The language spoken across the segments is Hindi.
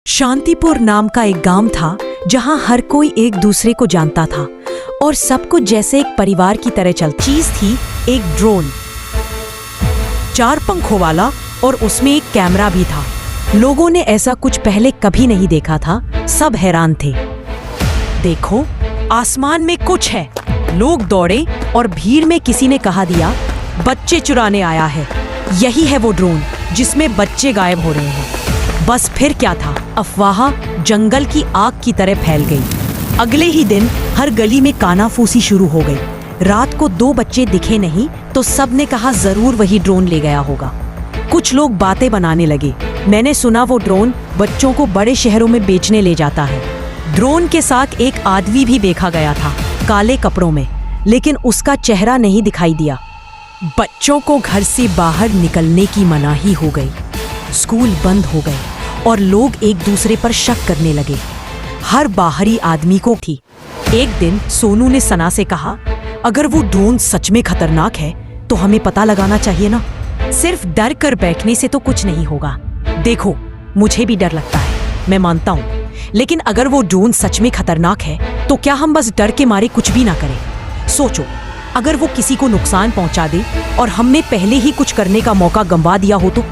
शांतिपुर नाम का एक गांव था जहां हर कोई एक दूसरे को जानता था और सब कुछ जैसे एक परिवार की तरह चलती चीज थी। एक ड्रोन, 4 पंखों वाला, और उसमें एक कैमरा भी था। लोगों ने ऐसा कुछ पहले कभी नहीं देखा था। सब हैरान थे। देखो, आसमान में कुछ है। लोग दौड़े और भीड़ में किसी ने कहा दिया, बच्चे चुराने आया है। यही है वो ड्रोन जिसमें बच्चे गायब हो रहे हैं। बस फिर क्या था, अफवाह जंगल की आग की तरह फैल गई। अगले ही दिन हर गली में कानाफूसी शुरू हो गई। रात को 2 बच्चे दिखे नहीं तो सब ने कहा जरूर वही ड्रोन ले गया होगा। कुछ लोग बातें बनाने लगे, मैंने सुना वो ड्रोन बच्चों को बड़े शहरों में बेचने ले जाता है। ड्रोन के साथ एक आदमी भी देखा गया था, काले कपड़ों में, लेकिन उसका चेहरा नहीं दिखाई दिया। बच्चों को घर से बाहर निकलने की मनाही हो गई। स्कूल बंद हो गए और लोग एक दूसरे पर शक करने लगे। हर बाहरी आदमी को थी। एक दिन सोनू ने सना से कहा, अगर वो ड्रोन सच में खतरनाक है तो हमें पता लगाना चाहिए ना। सिर्फ डर कर बैठने से तो कुछ नहीं होगा। देखो, मुझे भी डर लगता है, मैं मानता हूँ, लेकिन अगर वो ड्रोन सच में खतरनाक है तो क्या हम बस डर के मारे कुछ भी ना करें? सोचो, अगर वो किसी को नुकसान पहुंचा दे और हमने पहले ही कुछ करने का मौका गंवा दिया हो तो?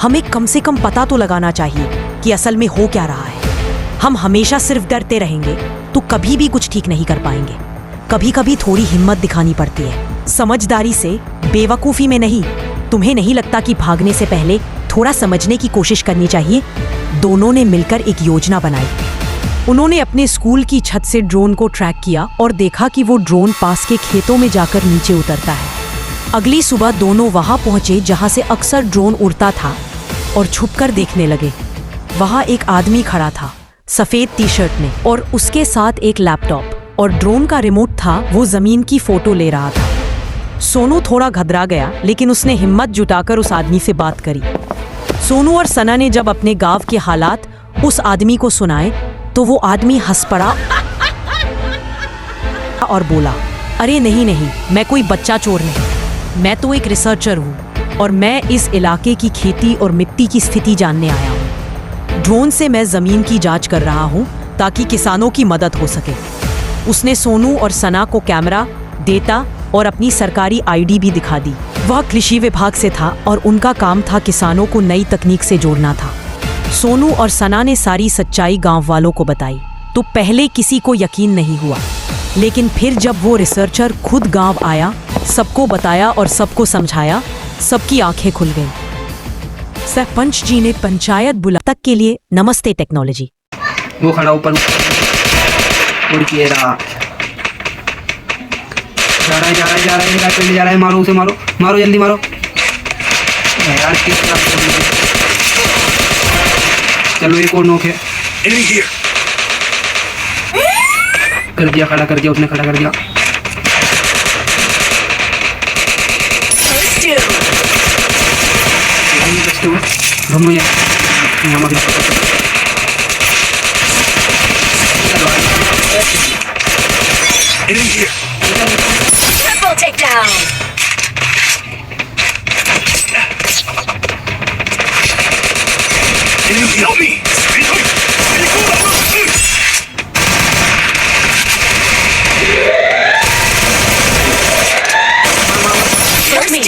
हमें कम से कम पता तो लगाना चाहिए कि असल में हो क्या रहा है। हम हमेशा सिर्फ डरते रहेंगे तो कभी भी कुछ ठीक नहीं कर पाएंगे। कभी कभी थोड़ी हिम्मत दिखानी पड़ती है, समझदारी से, बेवकूफ़ी में नहीं। तुम्हें नहीं लगता कि भागने से पहले थोड़ा समझने की कोशिश करनी चाहिए? दोनों ने मिलकर एक योजना बनाई। उन्होंने अपने स्कूल की छत से ड्रोन को ट्रैक किया और देखा कि वो ड्रोन पास के खेतों में जाकर नीचे उतरता है। अगली सुबह दोनों वहां पहुंचे जहां से अक्सर ड्रोन उड़ता था और छुपकर देखने लगे। वहां एक आदमी खड़ा था, सफेद टी-शर्ट में, और उसके साथ एक लैपटॉप और ड्रोन का रिमोट था। वो जमीन की फोटो ले रहा था। सोनू थोड़ा घबरा गया, लेकिन उसने हिम्मत जुटाकर उस आदमी से बात करी। सोनू और सना ने जब अपने गांव के हालात उस आदमी को सुनाए तो वो आदमी हंस पड़ा और बोला, अरे नहीं नहीं, मैं कोई बच्चा चोर नहीं, मैं तो एक रिसर्चर हूँ और मैं इस इलाके की खेती और मिट्टी की स्थिति जानने आया हूँ। ड्रोन से मैं जमीन की जांच कर रहा हूँ ताकि किसानों की मदद हो सके। उसने सोनू और सना को कैमरा, डेटा और अपनी सरकारी आईडी भी दिखा दी। वह कृषि विभाग से था और उनका काम था किसानों को नई तकनीक से जोड़ना था। सोनू और सना ने सारी सच्चाई गांव वालों को बताई तो पहले किसी को यकीन नहीं हुआ, लेकिन फिर जब वो रिसर्चर खुद गांव आया, सबको बताया और सबको समझाया, सबकी आंखें खुल गईं। सरपंच जी ने पंचायत बुला तक के लिए नमस्ते टेक्नोलॉजी। वो खड़ा ऊपर उड़ के रहा, जा रहा है, मारो उसे, मारो जल्दी मारो यार। चलो एक और नोक है, कर दिया, खड़ा कर दिया उसने, खड़ा कर दिया। Triple takedown. Help me! First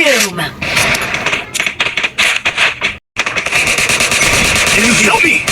doom. Help me!